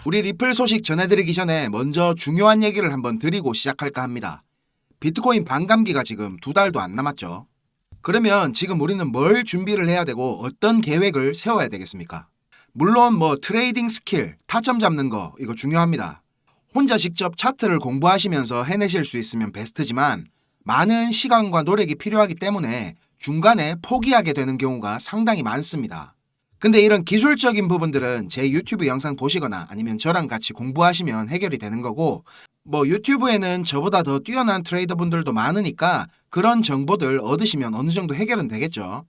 우리 리플 소식 전해드리기 전에 먼저 중요한 얘기를 한번 드리고 시작할까 합니다. 비트코인 반감기가 지금 2달도 안 남았죠. 그러면 지금 우리는 뭘 준비를 해야 되고 어떤 계획을 세워야 되겠습니까? 물론 트레이딩 스킬, 타점 잡는 거 이거 중요합니다. 혼자 직접 차트를 공부하시면서 해내실 수 있으면 베스트지만 많은 시간과 노력이 필요하기 때문에 중간에 포기하게 되는 경우가 상당히 많습니다. 근데 이런 기술적인 부분들은 제 유튜브 영상 보시거나 아니면 저랑 같이 공부하시면 해결이 되는 거고, 유튜브에는 저보다 더 뛰어난 트레이더분들도 많으니까 그런 정보들 얻으시면 어느 정도 해결은 되겠죠.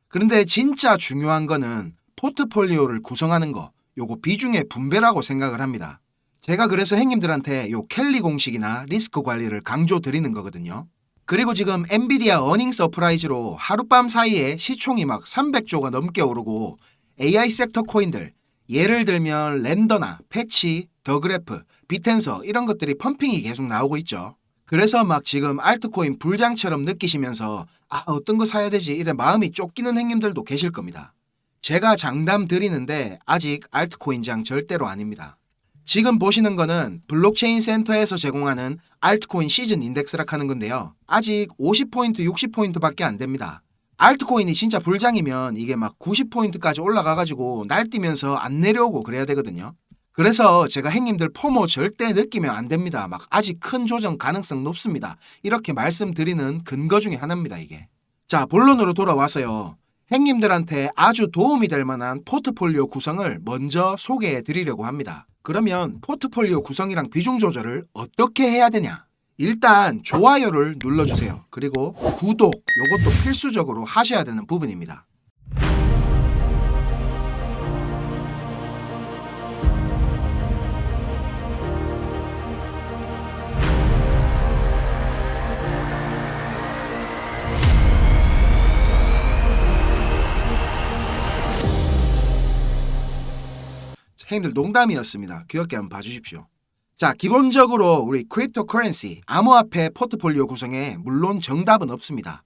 그런데 진짜 중요한 거는 포트폴리오를 구성하는 거, 요거 비중의 분배라고 생각을 합니다. 제가 그래서 형님들한테 요 켈리 공식이나 리스크 관리를 강조드리는 거거든요. 그리고 지금 엔비디아 어닝 서프라이즈로 하룻밤 사이에 시총이 막 300조가 넘게 오르고 AI 섹터 코인들, 예를 들면 랜더나 패치, 더그래프, 비텐서 이런 것들이 펌핑이 계속 나오고 있죠. 그래서 막 지금 알트코인 불장처럼 느끼시면서 어떤 거 사야 되지 이래 마음이 쫓기는 형님들도 계실 겁니다. 제가 장담 드리는데 아직 알트코인장 절대로 아닙니다. 지금 보시는 거는 블록체인 센터에서 제공하는 알트코인 시즌 인덱스라 하는 건데요. 아직 50포인트, 60포인트밖에 안 됩니다. 알트코인이 진짜 불장이면 이게 막 90포인트까지 올라가가지고 날뛰면서 안 내려오고 그래야 되거든요. 그래서 제가 형님들 포모 절대 느끼면 안 됩니다. 막 아직 큰 조정 가능성 높습니다. 이렇게 말씀드리는 근거 중에 하나입니다, 이게. 자, 본론으로 돌아와서요. 형님들한테 아주 도움이 될 만한 포트폴리오 구성을 먼저 소개해 드리려고 합니다. 그러면 포트폴리오 구성이랑 비중 조절을 어떻게 해야 되냐? 일단 좋아요를 눌러주세요. 그리고 구독, 요것도 필수적으로 하셔야 되는 부분입니다. 형님들 농담이었습니다. 귀엽게 한번 봐주십시오. 자, 기본적으로 우리 크립토커런시, 암호화폐 포트폴리오 구성에 물론 정답은 없습니다.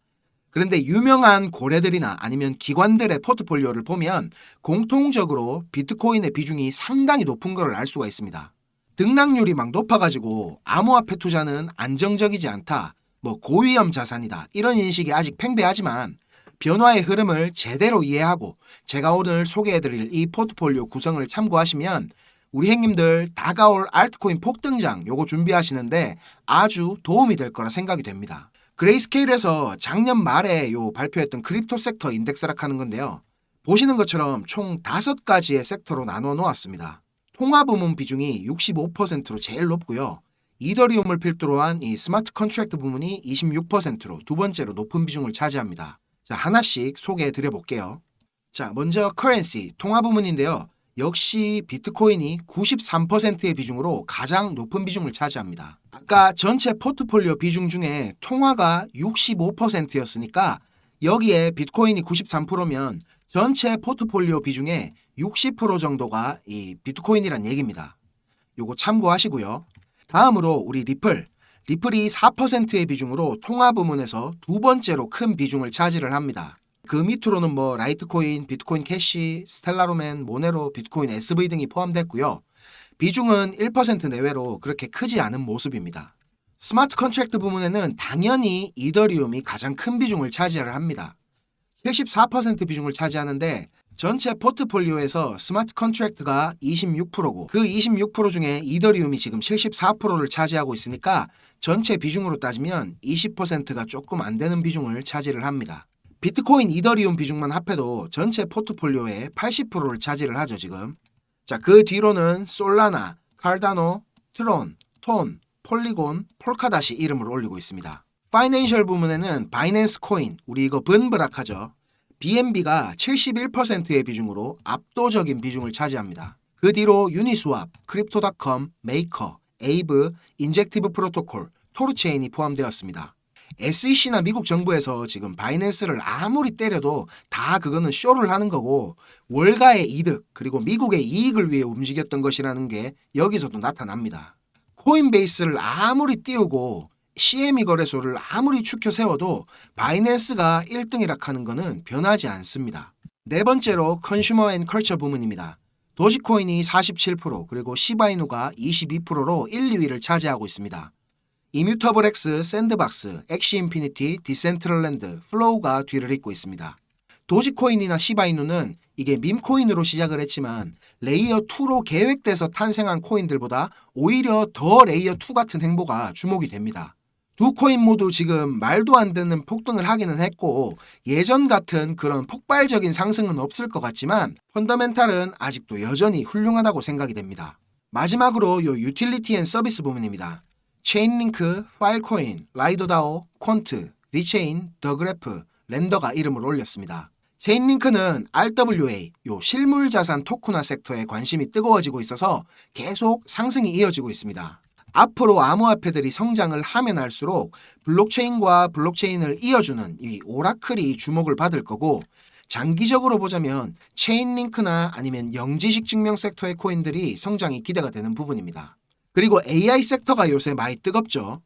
그런데 유명한 고래들이나 아니면 기관들의 포트폴리오를 보면 공통적으로 비트코인의 비중이 상당히 높은 걸 알 수가 있습니다. 등락률이 막 높아가지고 암호화폐 투자는 안정적이지 않다, 고위험 자산이다 이런 인식이 아직 팽배하지만 변화의 흐름을 제대로 이해하고 제가 오늘 소개해드릴 이 포트폴리오 구성을 참고하시면 우리 형님들 다가올 알트코인 폭등장 요거 준비하시는데 아주 도움이 될 거라 생각이 됩니다. 그레이스케일에서 작년 말에 발표했던 크립토 섹터 인덱스라 하는 건데요. 보시는 것처럼 총 5가지의 섹터로 나눠 놓았습니다. 통화 부문 비중이 65%로 제일 높고요. 이더리움을 필두로 한 이 스마트 컨트랙트 부문이 26%로 두 번째로 높은 비중을 차지합니다. 자, 하나씩 소개해 드려 볼게요. 자, 먼저 커런시, 통화 부문인데요. 역시 비트코인이 93%의 비중으로 가장 높은 비중을 차지합니다. 아까 전체 포트폴리오 비중 중에 통화가 65%였으니까 여기에 비트코인이 93%면 전체 포트폴리오 비중의 60% 정도가 이 비트코인이란 얘기입니다. 요거 참고하시고요. 다음으로 우리 리플이 4%의 비중으로 통화 부문에서 두 번째로 큰 비중을 차지를 합니다. 그 밑으로는 라이트코인, 비트코인 캐시, 스텔라로맨, 모네로, 비트코인 SV 등이 포함됐고요. 비중은 1% 내외로 그렇게 크지 않은 모습입니다. 스마트 컨트랙트 부문에는 당연히 이더리움이 가장 큰 비중을 차지를 합니다. 74% 비중을 차지하는데 전체 포트폴리오에서 스마트 컨트랙트가 26%고 그 26% 중에 이더리움이 지금 74%를 차지하고 있으니까 전체 비중으로 따지면 20%가 조금 안 되는 비중을 차지를 합니다. 비트코인, 이더리움 비중만 합해도 전체 포트폴리오의 80%를 차지를 하죠, 지금. 자, 그 뒤로는 솔라나, 칼다노, 트론, 톤, 폴리곤, 폴카닷이 이름을 올리고 있습니다. 파이낸셜 부문에는 바이낸스 코인, 우리 이거 번브락하죠. BNB가 71%의 비중으로 압도적인 비중을 차지합니다. 그 뒤로 유니스왑, 크립토닷컴, 메이커, 에이브, 인젝티브 프로토콜, 토르체인이 포함되었습니다. SEC나 미국 정부에서 지금 바이낸스를 아무리 때려도 다 그거는 쇼를 하는 거고 월가의 이득 그리고 미국의 이익을 위해 움직였던 것이라는 게 여기서도 나타납니다. 코인베이스를 아무리 띄우고 CME 거래소를 아무리 추켜 세워도 바이낸스가 1등이라 하는 것은 변하지 않습니다. 네 번째로 컨슈머 앤 컬처 부문입니다. 도지코인이 47% 그리고 시바이누가 22%로 1, 2위를 차지하고 있습니다. 이뮤터블 X, 샌드박스, 엑시 인피니티, 디센트럴랜드, 플로우가 뒤를 잇고 있습니다. 도지코인이나 시바이누는 이게 밈코인으로 시작을 했지만 레이어 2로 계획돼서 탄생한 코인들보다 오히려 더 레이어 2 같은 행보가 주목이 됩니다. 두 코인 모두 지금 말도 안 되는 폭등을 하기는 했고 예전 같은 그런 폭발적인 상승은 없을 것 같지만 펀더멘탈은 아직도 여전히 훌륭하다고 생각이 됩니다. 마지막으로 요 유틸리티 앤 서비스 부분입니다. 체인링크, 파일코인, 라이도다오, 콘트, 비체인, 더그래프, 렌더가 이름을 올렸습니다. 체인링크는 RWA, 요 실물자산 토큰화 섹터에 관심이 뜨거워지고 있어서 계속 상승이 이어지고 있습니다. 앞으로 암호화폐들이 성장을 하면 할수록 블록체인과 블록체인을 이어주는 이 오라클이 주목을 받을 거고 장기적으로 보자면 체인링크나 아니면 영지식 증명 섹터의 코인들이 성장이 기대가 되는 부분입니다. 그리고 AI 섹터가 요새 많이 뜨겁죠.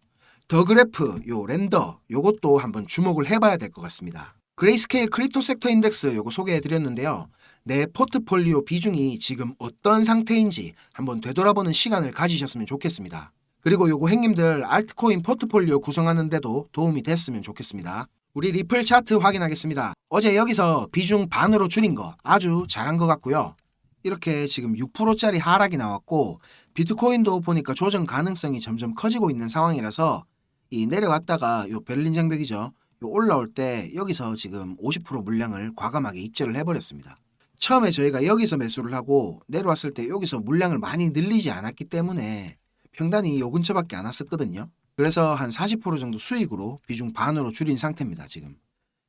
더그래프, 요 렌더, 요것도 한번 주목을 해봐야 될 것 같습니다. 그레이스케일 크립토 섹터 인덱스 요거 소개해드렸는데요. 내 포트폴리오 비중이 지금 어떤 상태인지 한번 되돌아보는 시간을 가지셨으면 좋겠습니다. 그리고 요거 행님들 알트코인 포트폴리오 구성하는데도 도움이 됐으면 좋겠습니다. 우리 리플 차트 확인하겠습니다. 어제 여기서 비중 반으로 줄인 거 아주 잘한 것 같고요. 이렇게 지금 6%짜리 하락이 나왔고 비트코인도 보니까 조정 가능성이 점점 커지고 있는 상황이라서 이 내려갔다가 요 베를린 장벽이죠. 요 올라올 때 여기서 지금 50% 물량을 과감하게 익절을 해버렸습니다. 처음에 저희가 여기서 매수를 하고 내려왔을 때 여기서 물량을 많이 늘리지 않았기 때문에 평단이 요 근처밖에 안 왔었거든요. 그래서 한 40% 정도 수익으로 비중 반으로 줄인 상태입니다. 지금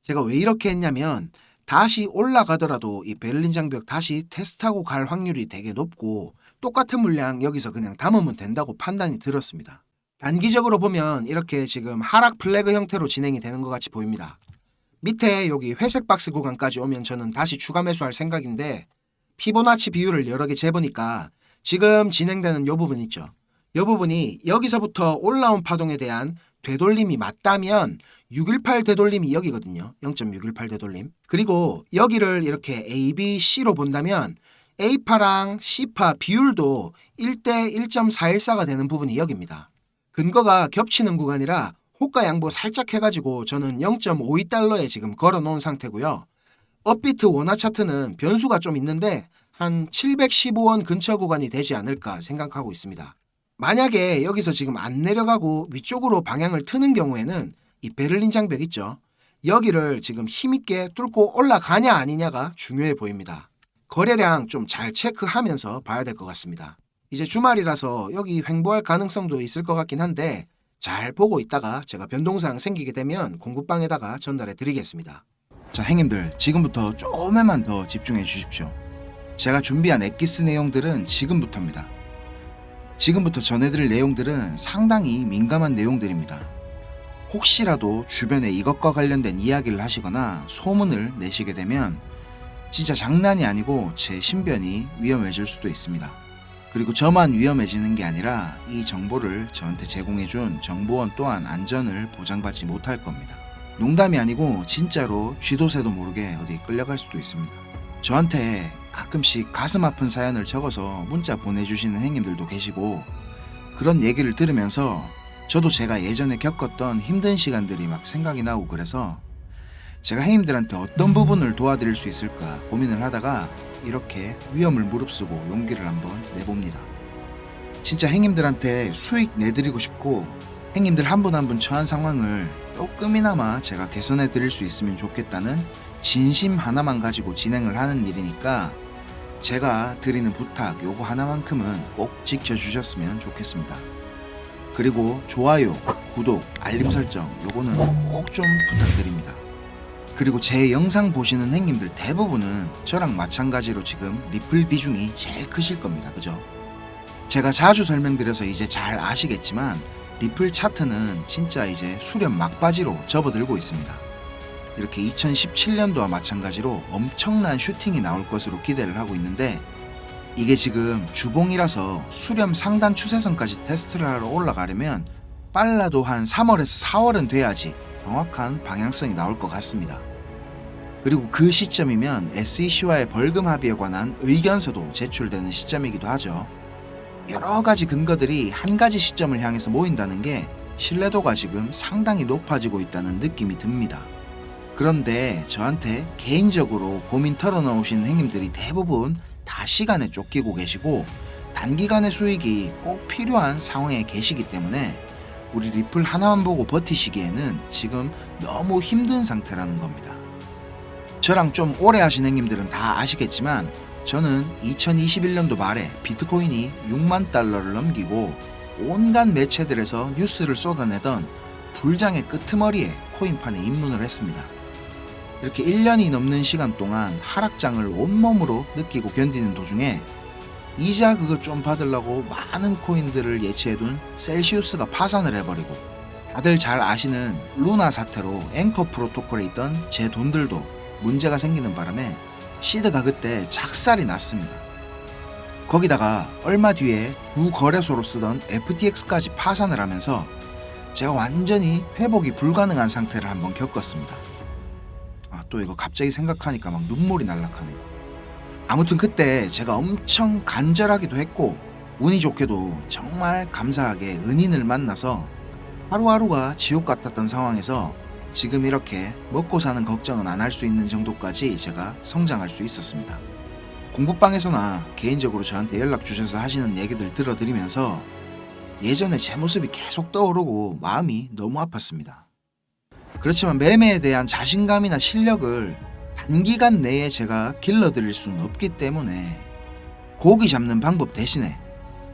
제가 왜 이렇게 했냐면 다시 올라가더라도 이 베를린 장벽 다시 테스트하고 갈 확률이 되게 높고 똑같은 물량 여기서 그냥 담으면 된다고 판단이 들었습니다. 단기적으로 보면 이렇게 지금 하락 플래그 형태로 진행이 되는 것 같이 보입니다. 밑에 여기 회색 박스 구간까지 오면 저는 다시 추가 매수할 생각인데 피보나치 비율을 여러 개 재보니까 지금 진행되는 요 부분 있죠. 요 부분이 여기서부터 올라온 파동에 대한 되돌림이 맞다면 618 되돌림이 여기거든요. 0.618 되돌림. 그리고 여기를 이렇게 A, B, C로 본다면 A파랑 C파 비율도 1대 1.414가 되는 부분이 여기입니다. 근거가 겹치는 구간이라 호가 양보 살짝 해가지고 저는 0.52달러에 지금 걸어놓은 상태고요. 업비트 원화 차트는 변수가 좀 있는데 한 715원 근처 구간이 되지 않을까 생각하고 있습니다. 만약에 여기서 지금 안 내려가고 위쪽으로 방향을 트는 경우에는 이 베를린 장벽 있죠. 여기를 지금 힘있게 뚫고 올라가냐 아니냐가 중요해 보입니다. 거래량 좀 잘 체크하면서 봐야 될 것 같습니다. 이제 주말이라서 여기 횡보할 가능성도 있을 것 같긴 한데 잘 보고 있다가 제가 변동사항 생기게 되면 공부방에다가 전달해 드리겠습니다. 자, 행님들 지금부터 조금만 더 집중해 주십시오. 제가 준비한 엑기스 내용들은 지금부터입니다. 지금부터 전해드릴 내용들은 상당히 민감한 내용들입니다. 혹시라도 주변에 이것과 관련된 이야기를 하시거나 소문을 내시게 되면 진짜 장난이 아니고 제 신변이 위험해질 수도 있습니다. 그리고 저만 위험해지는 게 아니라 이 정보를 저한테 제공해준 정보원 또한 안전을 보장받지 못할 겁니다. 농담이 아니고 진짜로 쥐도 새도 모르게 어디 끌려갈 수도 있습니다. 저한테 가끔씩 가슴 아픈 사연을 적어서 문자 보내주시는 행님들도 계시고 그런 얘기를 들으면서 저도 제가 예전에 겪었던 힘든 시간들이 막 생각이 나고 그래서 제가 행님들한테 어떤 부분을 도와드릴 수 있을까 고민을 하다가 이렇게 위험을 무릅쓰고 용기를 한번 내봅니다. 진짜 행님들한테 수익 내드리고 싶고 행님들 한 분 한 분 처한 상황을 조금이나마 제가 개선해 드릴 수 있으면 좋겠다는 진심 하나만 가지고 진행을 하는 일이니까 제가 드리는 부탁 요거 하나만큼은 꼭 지켜주셨으면 좋겠습니다. 그리고 좋아요, 구독, 알림 설정 요거는 꼭 좀 부탁드립니다. 그리고 제 영상 보시는 행님들 대부분은 저랑 마찬가지로 지금 리플 비중이 제일 크실 겁니다. 그죠? 제가 자주 설명드려서 이제 잘 아시겠지만 리플 차트는 진짜 이제 수렴 막바지로 접어들고 있습니다. 이렇게 2017년도와 마찬가지로 엄청난 슈팅이 나올 것으로 기대를 하고 있는데 이게 지금 주봉이라서 수렴 상단 추세선까지 테스트를 하러 올라가려면 빨라도 한 3월에서 4월은 돼야지 정확한 방향성이 나올 것 같습니다. 그리고 그 시점이면 SEC와의 벌금 합의에 관한 의견서도 제출되는 시점이기도 하죠. 여러 가지 근거들이 한 가지 시점을 향해서 모인다는 게 신뢰도가 지금 상당히 높아지고 있다는 느낌이 듭니다. 그런데 저한테 개인적으로 고민 털어놓으신 행님들이 대부분 다 시간에 쫓기고 계시고 단기간의 수익이 꼭 필요한 상황에 계시기 때문에 우리 리플 하나만 보고 버티시기에는 지금 너무 힘든 상태라는 겁니다. 저랑 좀 오래 하신 행님들은 다 아시겠지만 저는 2021년도 말에 비트코인이 6만 달러를 넘기고 온갖 매체들에서 뉴스를 쏟아내던 불장의 끄트머리에 코인판에 입문을 했습니다. 이렇게 1년이 넘는 시간 동안 하락장을 온몸으로 느끼고 견디는 도중에 이자 그거 좀 받으려고 많은 코인들을 예치해둔 셀시우스가 파산을 해버리고 다들 잘 아시는 루나 사태로 앵커 프로토콜에 있던 제 돈들도 문제가 생기는 바람에 시드가 그때 작살이 났습니다. 거기다가 얼마 뒤에 주 거래소로 쓰던 FTX까지 파산을 하면서 제가 완전히 회복이 불가능한 상태를 한번 겪었습니다. 또 이거 갑자기 생각하니까 막 눈물이 날락하네요. 아무튼 그때 제가 엄청 간절하기도 했고 운이 좋게도 정말 감사하게 은인을 만나서 하루하루가 지옥 같았던 상황에서 지금 이렇게 먹고 사는 걱정은 안 할 수 있는 정도까지 제가 성장할 수 있었습니다. 공부방에서나 개인적으로 저한테 연락 주셔서 하시는 얘기들 들어드리면서 예전에 제 모습이 계속 떠오르고 마음이 너무 아팠습니다. 그렇지만 매매에 대한 자신감이나 실력을 단기간 내에 제가 길러드릴 수는 없기 때문에 고기 잡는 방법 대신에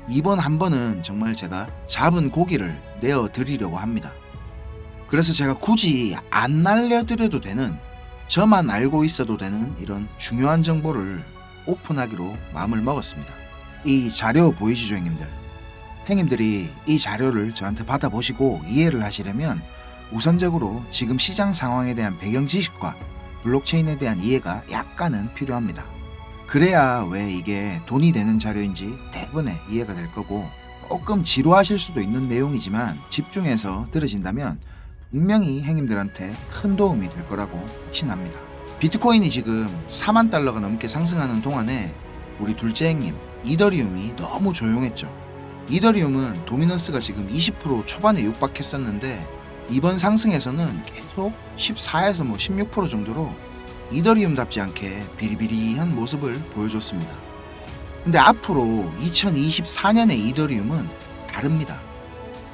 이번 한 번은 정말 제가 잡은 고기를 내어드리려고 합니다. 그래서 제가 굳이 안 알려드려도 되는, 저만 알고 있어도 되는 이런 중요한 정보를 오픈하기로 마음을 먹었습니다. 이 자료 보이시죠, 형님들? 형님들이 이 자료를 저한테 받아보시고 이해를 하시려면 우선적으로 지금 시장 상황에 대한 배경 지식과 블록체인에 대한 이해가 약간은 필요합니다. 그래야 왜 이게 돈이 되는 자료인지 대부분의 이해가 될 거고, 조금 지루하실 수도 있는 내용이지만 집중해서 들으신다면 분명히 행님들한테 큰 도움이 될 거라고 확신합니다. 비트코인이 지금 4만 달러가 넘게 상승하는 동안에 우리 둘째 행님 이더리움이 너무 조용했죠. 이더리움은 도미넌스가 지금 20% 초반에 육박했었는데 이번 상승에서는 계속 14에서 16% 정도로 이더리움답지 않게 비리비리한 모습을 보여줬습니다. 근데 앞으로 2024년의 이더리움은 다릅니다.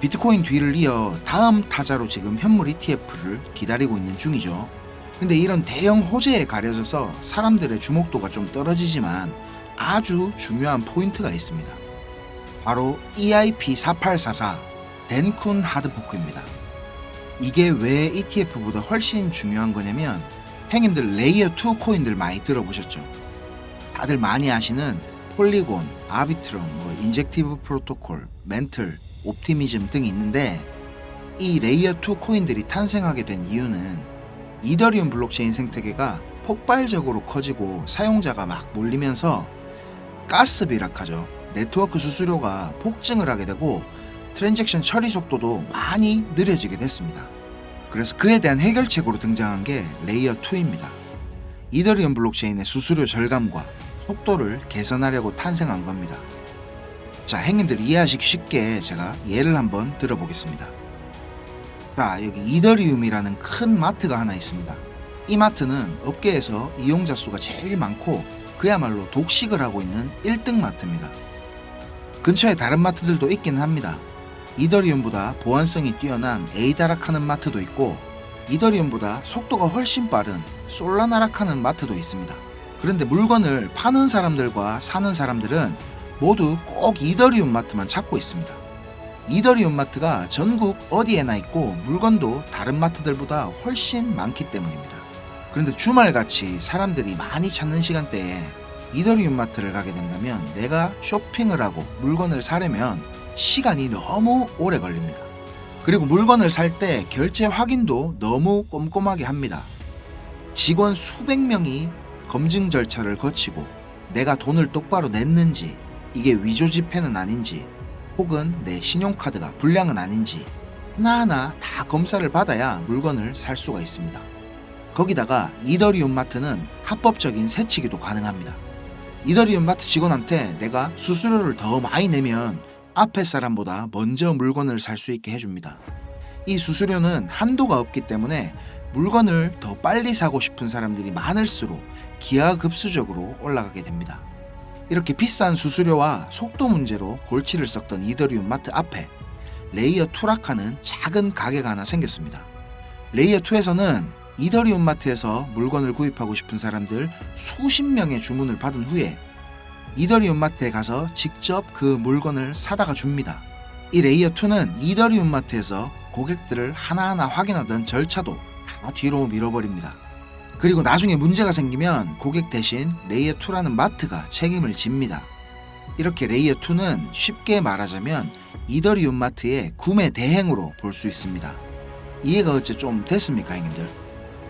비트코인 뒤를 이어 다음 타자로 지금 현물 ETF를 기다리고 있는 중이죠. 근데 이런 대형 호재에 가려져서 사람들의 주목도가 좀 떨어지지만 아주 중요한 포인트가 있습니다. 바로 EIP4844 덴쿤 하드포크입니다. 이게 왜 ETF보다 훨씬 중요한 거냐면 행님들 레이어 2 코인들 많이 들어보셨죠? 다들 많이 아시는 폴리곤, 아비트럼, 인젝티브 프로토콜, 멘틀, 옵티미즘 등이 있는데 이 레이어 2 코인들이 탄생하게 된 이유는 이더리움 블록체인 생태계가 폭발적으로 커지고 사용자가 막 몰리면서 가스 비락하죠. 네트워크 수수료가 폭증을 하게 되고 트랜잭션 처리 속도도 많이 느려지게 됐습니다. 그래서 그에 대한 해결책으로 등장한 게 레이어 2입니다. 이더리움 블록체인의 수수료 절감과 속도를 개선하려고 탄생한 겁니다. 자, 행님들 이해하시기 쉽게 제가 예를 한번 들어보겠습니다. 자, 여기 이더리움이라는 큰 마트가 하나 있습니다. 이 마트는 업계에서 이용자 수가 제일 많고 그야말로 독식을 하고 있는 1등 마트입니다. 근처에 다른 마트들도 있기는 합니다. 이더리움보다 보안성이 뛰어난 에이다락하는 마트도 있고 이더리움보다 속도가 훨씬 빠른 솔라나락하는 마트도 있습니다. 그런데 물건을 파는 사람들과 사는 사람들은 모두 꼭 이더리움 마트만 찾고 있습니다. 이더리움 마트가 전국 어디에나 있고 물건도 다른 마트들보다 훨씬 많기 때문입니다. 그런데 주말같이 사람들이 많이 찾는 시간대에 이더리움 마트를 가게 된다면 내가 쇼핑을 하고 물건을 사려면 시간이 너무 오래 걸립니다. 그리고 물건을 살 때 결제 확인도 너무 꼼꼼하게 합니다. 직원 수백 명이 검증 절차를 거치고 내가 돈을 똑바로 냈는지, 이게 위조 지폐는 아닌지, 혹은 내 신용카드가 불량은 아닌지 하나하나 다 검사를 받아야 물건을 살 수가 있습니다. 거기다가 이더리움 마트는 합법적인 세치기도 가능합니다. 이더리움 마트 직원한테 내가 수수료를 더 많이 내면 앞에 사람보다 먼저 물건을 살 수 있게 해줍니다. 이 수수료는 한도가 없기 때문에 물건을 더 빨리 사고 싶은 사람들이 많을수록 기하급수적으로 올라가게 됩니다. 이렇게 비싼 수수료와 속도 문제로 골치를 썩던 이더리움 마트 앞에 레이어 2락하는 작은 가게가 하나 생겼습니다. 레이어 2에서는 이더리움 마트에서 물건을 구입하고 싶은 사람들 수십 명의 주문을 받은 후에 이더리움 마트에 가서 직접 그 물건을 사다가 줍니다. 이 레이어 2는 이더리움 마트에서 고객들을 하나하나 확인하던 절차도 다 뒤로 밀어버립니다. 그리고 나중에 문제가 생기면 고객 대신 레이어 2라는 마트가 책임을 집니다. 이렇게 레이어 2는 쉽게 말하자면 이더리움 마트의 구매 대행으로 볼 수 있습니다. 이해가 어째 좀 됐습니까, 형님들?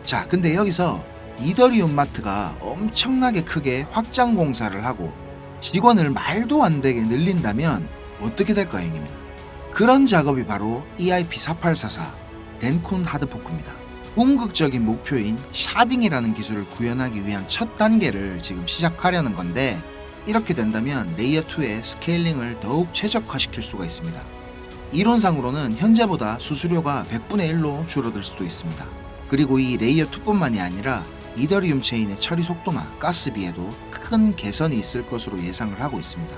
자, 근데 여기서 이더리움 마트가 엄청나게 크게 확장 공사를 하고 직원을 말도 안 되게 늘린다면 어떻게 될까요, 형님들? 그런 작업이 바로 EIP4844 덴쿤 하드포크입니다. 궁극적인 목표인 샤딩이라는 기술을 구현하기 위한 첫 단계를 지금 시작하려는 건데, 이렇게 된다면 레이어 2의 스케일링을 더욱 최적화시킬 수가 있습니다. 이론상으로는 현재보다 수수료가 100분의 1로 줄어들 수도 있습니다. 그리고 이 레이어 2뿐만이 아니라 이더리움 체인의 처리 속도나 가스비에도 큰 개선이 있을 것으로 예상을 하고 있습니다.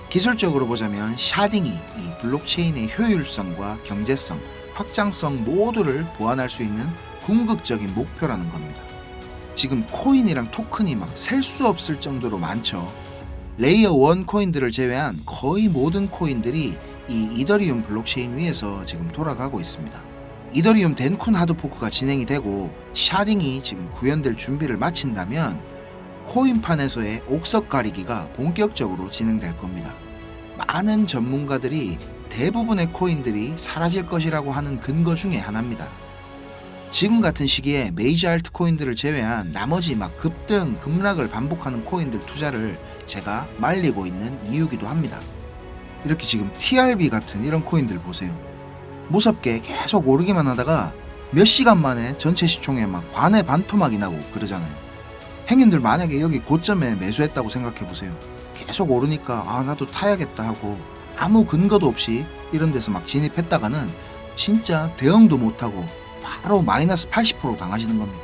기술적으로 보자면 샤딩이 이 블록체인의 효율성과 경제성, 확장성 모두를 보완할 수 있는 궁극적인 목표라는 겁니다. 지금 코인이랑 토큰이 막 셀 수 없을 정도로 많죠. 레이어 1 코인들을 제외한 거의 모든 코인들이 이 이더리움 블록체인 위에서 지금 돌아가고 있습니다. 이더리움 덴쿤 하드포크가 진행이 되고 샤딩이 지금 구현될 준비를 마친다면 코인판에서의 옥석 가리기가 본격적으로 진행될 겁니다. 많은 전문가들이 대부분의 코인들이 사라질 것이라고 하는 근거 중에 하나입니다. 지금 같은 시기에 메이저 알트 코인들을 제외한 나머지 막 급등, 급락을 반복하는 코인들 투자를 제가 말리고 있는 이유기도 합니다. 이렇게 지금 TRB 같은 이런 코인들 보세요. 무섭게 계속 오르기만 하다가 몇 시간 만에 전체 시총에 막 반의 반토막이 나고 그러잖아요. 행님들 만약에 여기 고점에 매수했다고 생각해 보세요. 계속 오르니까 아 나도 타야겠다 하고 아무 근거도 없이 이런 데서 막 진입했다가는 진짜 대응도 못하고 바로 마이너스 80% 당하시는 겁니다.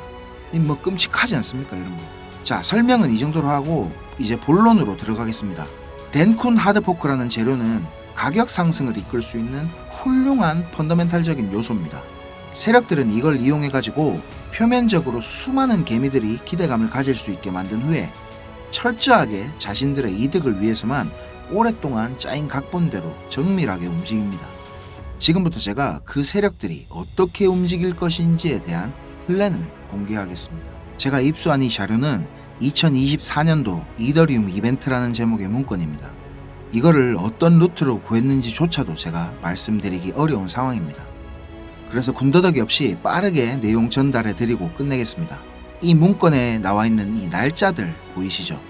뭐 끔찍하지 않습니까, 이런 거. 자, 설명은 이 정도로 하고 이제 본론으로 들어가겠습니다. 덴쿤 하드포크라는 재료는 가격 상승을 이끌 수 있는 훌륭한 펀더멘탈적인 요소입니다. 세력들은 이걸 이용해가지고 표면적으로 수많은 개미들이 기대감을 가질 수 있게 만든 후에 철저하게 자신들의 이득을 위해서만 오랫동안 짜인 각본대로 정밀하게 움직입니다. 지금부터 제가 그 세력들이 어떻게 움직일 것인지에 대한 플랜을 공개하겠습니다. 제가 입수한 이 자료는 2024년도 이더리움 이벤트라는 제목의 문건입니다. 이거를 어떤 루트로 구했는지조차도 제가 말씀드리기 어려운 상황입니다. 그래서 군더더기 없이 빠르게 내용 전달해 드리고 끝내겠습니다. 이 문건에 나와 있는 이 날짜들 보이시죠?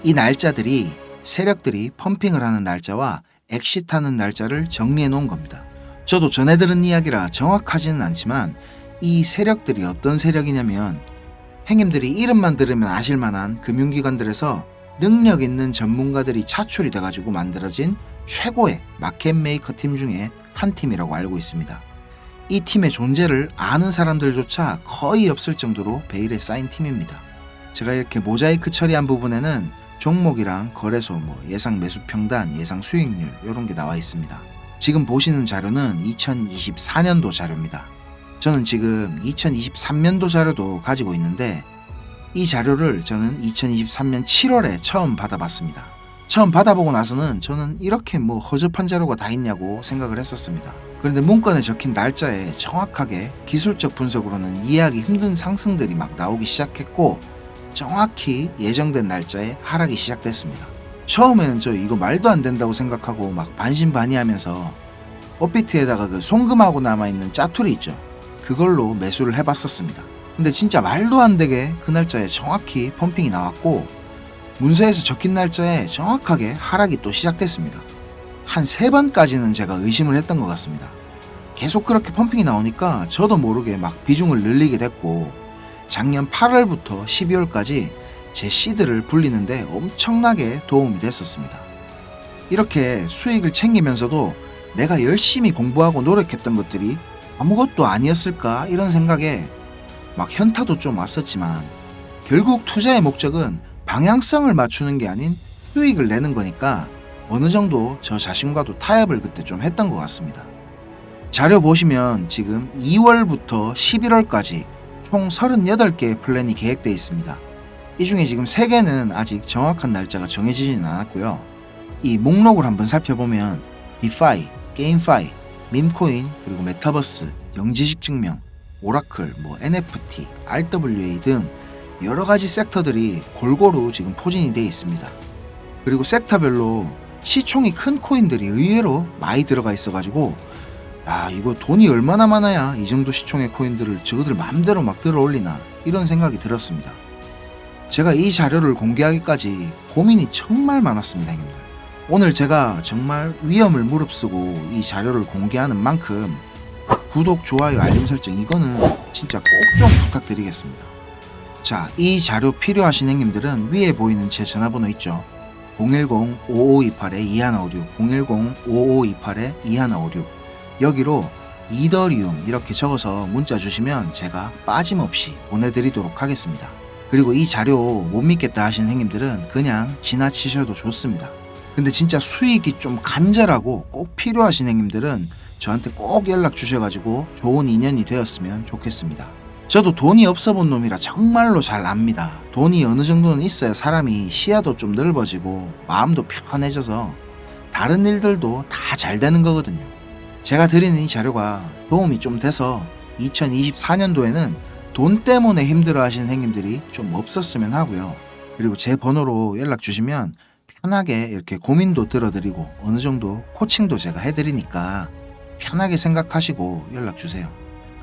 이 날짜들이 세력들이 펌핑을 하는 날짜와 엑시트하는 날짜를 정리해 놓은 겁니다. 저도 전해 들은 이야기라 정확하지는 않지만 이 세력들이 어떤 세력이냐면 행님들이 이름만 들으면 아실만한 금융기관들에서 능력 있는 전문가들이 차출이 돼가지고 만들어진 최고의 마켓 메이커 팀 중에 한 팀이라고 알고 있습니다. 이 팀의 존재를 아는 사람들조차 거의 없을 정도로 베일에 쌓인 팀입니다. 제가 이렇게 모자이크 처리한 부분에는 종목이랑 거래소, 예상 매수 평단, 예상 수익률 이런 게 나와 있습니다. 지금 보시는 자료는 2024년도 자료입니다. 저는 지금 2023년도 자료도 가지고 있는데 이 자료를 저는 2023년 7월에 처음 받아봤습니다. 처음 받아보고 나서는 저는 이렇게 허접한 자료가 다 있냐고 생각을 했었습니다. 그런데 문건에 적힌 날짜에 정확하게 기술적 분석으로는 이해하기 힘든 상승들이 막 나오기 시작했고 정확히 예정된 날짜에 하락이 시작됐습니다. 처음에는 저 이거 말도 안 된다고 생각하고 막 반신반의하면서 업비트에다가 그 송금하고 남아있는 짜투리 있죠. 그걸로 매수를 해봤었습니다. 근데 진짜 말도 안 되게 그 날짜에 정확히 펌핑이 나왔고 문서에서 적힌 날짜에 정확하게 하락이 또 시작됐습니다. 한 3번까지는 제가 의심을 했던 것 같습니다. 계속 그렇게 펌핑이 나오니까 저도 모르게 막 비중을 늘리게 됐고 작년 8월부터 12월까지 제 시드를 불리는데 엄청나게 도움이 됐었습니다. 이렇게 수익을 챙기면서도 내가 열심히 공부하고 노력했던 것들이 아무것도 아니었을까 이런 생각에 막 현타도 좀 왔었지만 결국 투자의 목적은 방향성을 맞추는 게 아닌 수익을 내는 거니까 어느 정도 저 자신과도 타협을 그때 좀 했던 것 같습니다. 자료 보시면 지금 2월부터 11월까지 총 38개의 플랜이 계획되어 있습니다. 이 중에 지금 3개는 아직 정확한 날짜가 정해지지는 않았고요. 이 목록을 한번 살펴보면 디파이, 게임파이, 밈코인, 그리고 메타버스, 영지식 증명, 오라클, NFT, RWA 등 여러가지 섹터들이 골고루 지금 포진이 되어 있습니다. 그리고 섹터별로 시총이 큰 코인들이 의외로 많이 들어가 있어가지고 이거 돈이 얼마나 많아야 이 정도 시총의 코인들을 저거들 마음대로 막 들어올리나 이런 생각이 들었습니다. 제가 이 자료를 공개하기까지 고민이 정말 많았습니다, 형님들. 오늘 제가 정말 위험을 무릅쓰고 이 자료를 공개하는 만큼 구독, 좋아요, 알림 설정 이거는 진짜 꼭 좀 부탁드리겠습니다. 자, 이 자료 필요하신 형님들은 위에 보이는 제 전화번호 있죠? 010-5528-2156, 010-5528-2156 여기로 이더리움 이렇게 적어서 문자 주시면 제가 빠짐없이 보내드리도록 하겠습니다. 그리고 이 자료 못 믿겠다 하시는 형님들은 그냥 지나치셔도 좋습니다. 근데 진짜 수익이 좀 간절하고 꼭 필요하신 형님들은 저한테 꼭 연락 주셔가지고 좋은 인연이 되었으면 좋겠습니다. 저도 돈이 없어 본 놈이라 정말로 잘 압니다. 돈이 어느 정도는 있어야 사람이 시야도 좀 넓어지고 마음도 편해져서 다른 일들도 다 잘 되는 거거든요. 제가 드리는 이 자료가 도움이 좀 돼서 2024년도에는 돈 때문에 힘들어 하시는 형님들이 좀 없었으면 하고요. 그리고 제 번호로 연락 주시면 편하게 이렇게 고민도 들어드리고 어느 정도 코칭도 제가 해드리니까 편하게 생각하시고 연락 주세요.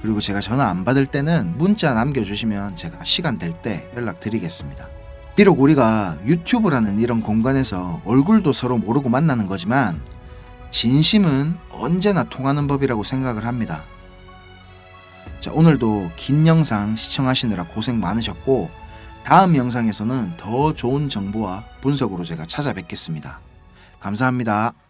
그리고 제가 전화 안 받을 때는 문자 남겨주시면 제가 시간 될 때 연락드리겠습니다. 비록 우리가 유튜브라는 이런 공간에서 얼굴도 서로 모르고 만나는 거지만 진심은 언제나 통하는 법이라고 생각을 합니다. 자, 오늘도 긴 영상 시청하시느라 고생 많으셨고 다음 영상에서는 더 좋은 정보와 분석으로 제가 찾아뵙겠습니다. 감사합니다.